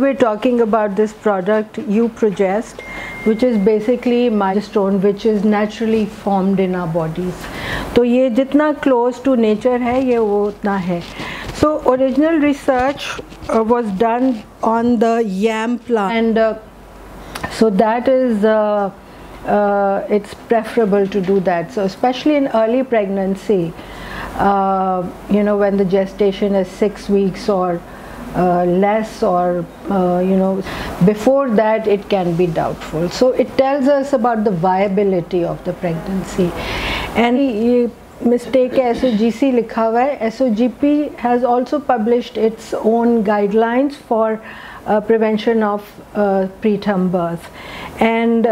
we're talking about this product Uprogest, which is basically progesterone which is naturally formed in our bodies. तो ये जितना close to nature है ये वो उतना है. So original research was done on the yam plant, and so that is it's preferable to do that. So especially in early pregnancy, you know, when the gestation is 6 weeks or less, or you know, before that it can be doubtful. So it tells us about the viability of the pregnancy. And ये mistake है, SOGC लिखा हुआ है. SOGP has also published its own guidelines for prevention of preterm birth, and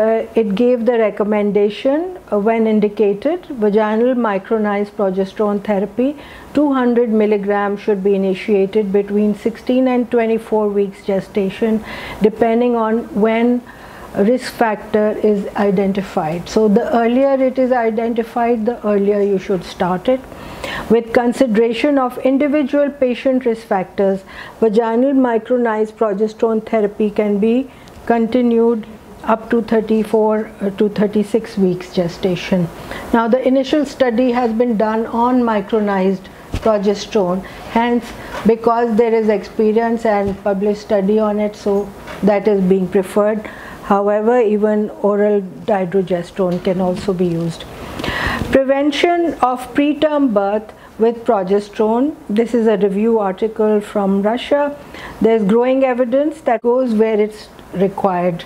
it gave the recommendation when indicated vaginal micronized progesterone therapy 200 milligram should be initiated between 16 and 24 weeks gestation, depending on when risk factor is identified. So the earlier it is identified, the earlier you should start it. With consideration of individual patient risk factors, vaginal micronized progesterone therapy can be continued up to 34 to 36 weeks gestation. Now the initial study has been done on micronized progesterone, hence because there is experience and published study on it, so that is being preferred. However, even oral dydrogesterone can also be used. Prevention of preterm birth with progesterone. This is a review article from Russia. There's growing evidence that goes where it's required.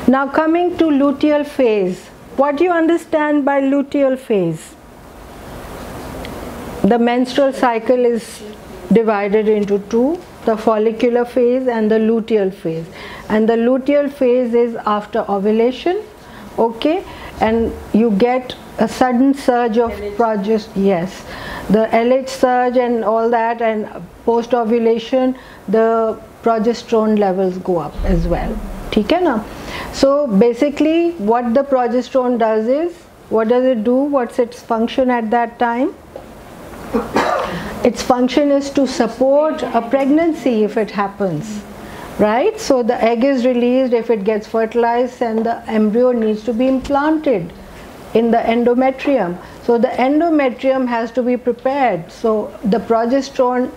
Now coming to luteal phase. What do you understand by luteal phase? The menstrual cycle is divided into two, the follicular phase and the luteal phase. And the luteal phase is after ovulation, okay, and you get a sudden surge of progesterone, yes, the LH surge and all that, and post ovulation the progesterone levels go up as well. ठीक है ना? So basically what the progesterone does is, what does it do? What's its function at that time? Its function is to support a pregnancy if it happens, right? So the egg is released if it gets fertilized, and the embryo needs to be implanted in the endometrium. So the endometrium has to be prepared. So the progesterone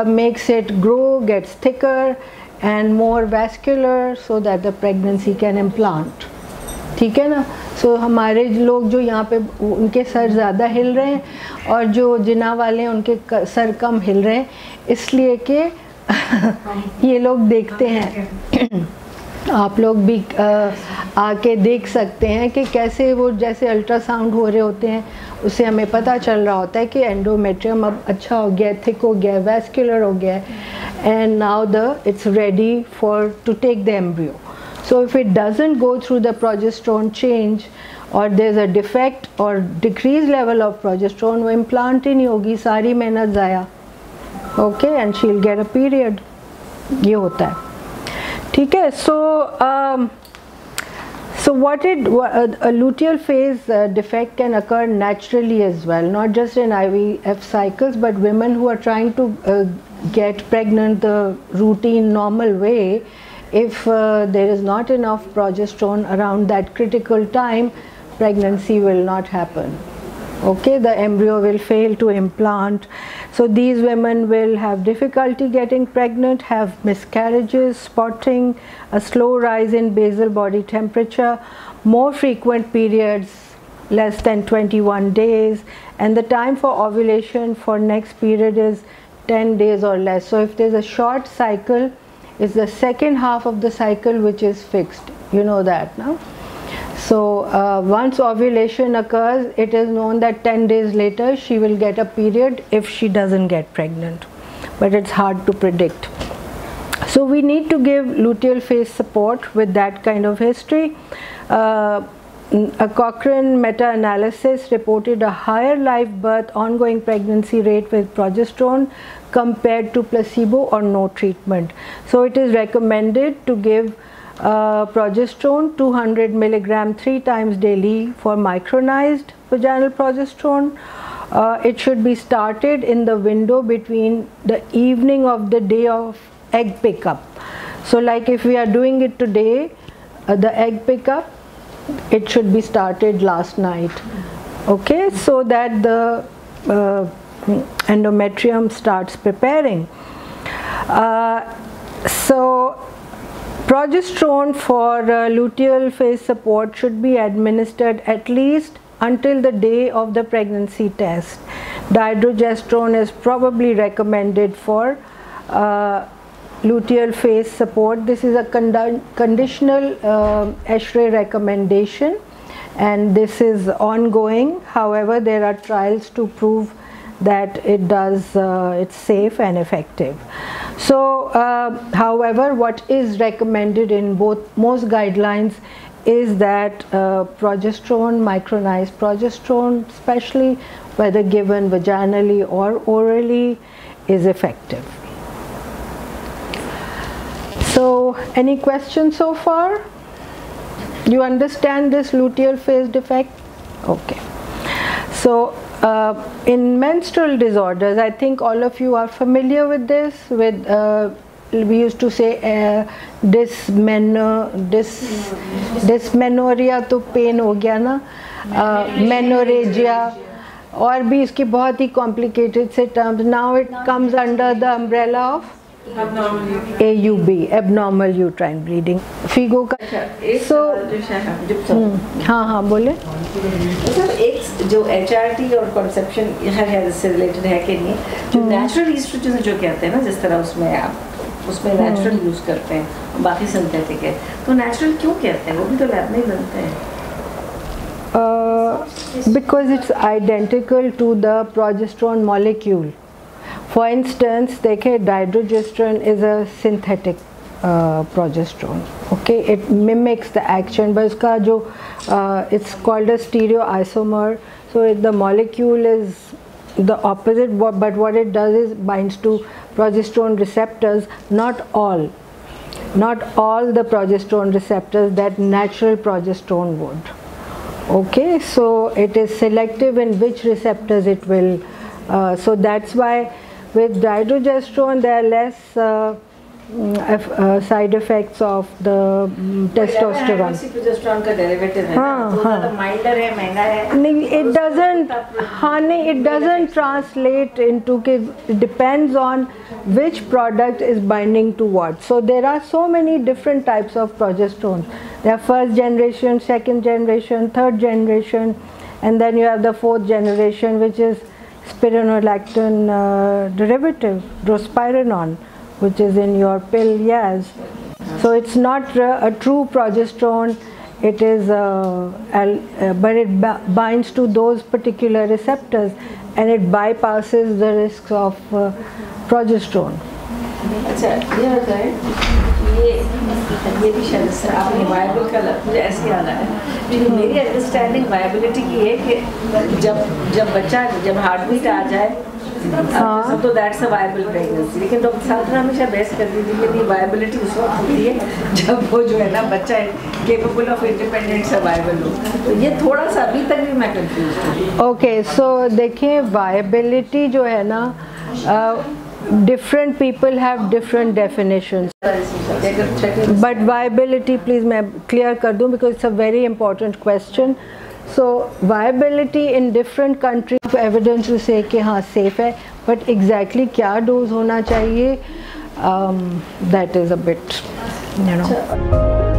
makes it grow, gets thicker and more vascular, so that the pregnancy can implant. ठीक है ना? सो हमारे लोग जो यहाँ पे उनके sir ज़्यादा हिल रहे हैं और जो जिना वाले हैं उनके सर कम हिल रहे हैं, इसलिए कि ये लोग देखते हैं. आप लोग भी आके देख सकते हैं कि कैसे वो जैसे अल्ट्रासाउंड हो रहे होते हैं, उससे हमें पता चल रहा होता है कि एंडोमेट्रियम अब अच्छा हो गया, थिक हो गया, वैस्कुलर हो गया, and now it's ready for to take the embryo. So if it doesn't go through the progesterone change, or there's a defect or decreased level of progesterone, वो implant ही नहीं होगी, सारी मेहनत ज़ाया, okay, and she'll get a period. ये होता है, ठीक है. So what a luteal phase defect can occur naturally as well, not just in IVF cycles, but women who are trying to get pregnant the routine normal way. If there is not enough progesterone around that critical time, pregnancy will not happen. Okay, the embryo will fail to implant. So these women will have difficulty getting pregnant, have miscarriages, spotting, a slow rise in basal body temperature, more frequent periods, less than 21 days, and the time for ovulation for next period is 10 days or less. So if there's a short cycle, it's the second half of the cycle which is fixed. You know that now. So once ovulation occurs, it is known that 10 days later she will get a period if she doesn't get pregnant. But it's hard to predict. So we need to give luteal phase support with that kind of history. A Cochrane meta-analysis reported a higher live birth ongoing pregnancy rate with progesterone compared to placebo or no treatment. So it is recommended to give progesterone 200 milligram 3 times daily for micronized vaginal progesterone. It should be started in the window between the evening of the day of egg pickup. So like if we are doing it today, the egg pickup, it should be started last night, okay, so that the endometrium starts preparing. So progesterone for luteal phase support should be administered at least until the day of the pregnancy test. Dydrogesterone is probably recommended for luteal phase support. This is a conditional ESHRE recommendation, and this is ongoing. However, there are trials to prove that it does, it's safe and effective. So however, what is recommended in most guidelines is that progesterone, micronized progesterone, especially whether given vaginally or orally, is effective. So any questions so far? You understand this luteal phase defect? Okay. So in menstrual disorders, I think all of you are familiar with this. With we used to say dysmenorrhea तो pen हो गया ना, menorrhagia, और भी इसकी बहुत ही complicated से terms. Now it comes under the umbrella of AUB, abnormal uterine bleeding. FIGO का so हाँ हाँ बोले सर, एक जो HRT और कॉन्सेप्शन है इससे रिलेटेड है कि नहीं, जो नेचुरल ईस्ट्रोजन जो कहते हैं ना, जिस तरह उसमें आप उसमें नेचुरल यूज करते हैं, बाकी सिंथेटिक है, तो नेचुरल क्यों कहते हैं? वो भी तो लैब में ही बनते हैं. Because it's identical to the progesterone molecule. For instance, देखिए dydrogesterone is a synthetic progesterone. Okay, it mimics the action, but इसका जो it's called a stereoisomer. So the molecule is the opposite, but what it does is binds to progesterone receptors. Not all the progesterone receptors that natural progesterone would. Okay, so it is selective in which receptors it will. So that's why with dydrogesterone there are less side effects of the testosterone. Progesterone का derivative है ना, तो ज़्यादा milder है, महंगा है. नहीं, it doesn't translate into, it depends on which product is binding to what. So there are so many different types of progesterone. There are first generation, second generation, third generation, and then you have the fourth generation, which is spironolactone derivative, drospirenone, which is in your pill, yes. So it's not a true progesterone, it is, but it binds to those particular receptors and it bypasses the risks of progesterone. अच्छा, ये बताएं, ये भी शायद से आपने viable का मुझे ऐसे याद आया, क्योंकि मेरी अंडरस्टैंडिंग वायबिलिटी की है कि जब हार्ट बीट आ जाए तो दैट्स अ वायबल प्रेगनेंसी. लेकिन डॉक्टर साहब ने हमेशा बेस्ट कर दी थी कि वायबिलिटी उस वक्त होती है जब वो जो है ना बच्चा केपेबल ऑफ इंडिपेंडेंट सर्वाइवल हो. तो ये थोड़ा सा अभी तक भी मैं कंफ्यूज हूँ. ओके, सो देखिए वायबिलिटी जो है ना, different people have different definitions, but viability, please मैं clear कर दूँ because it's a very important question. So viability in different countries, evidence to say कि हाँ safe है, but exactly क्या dose होना चाहिए, that is a bit, you know.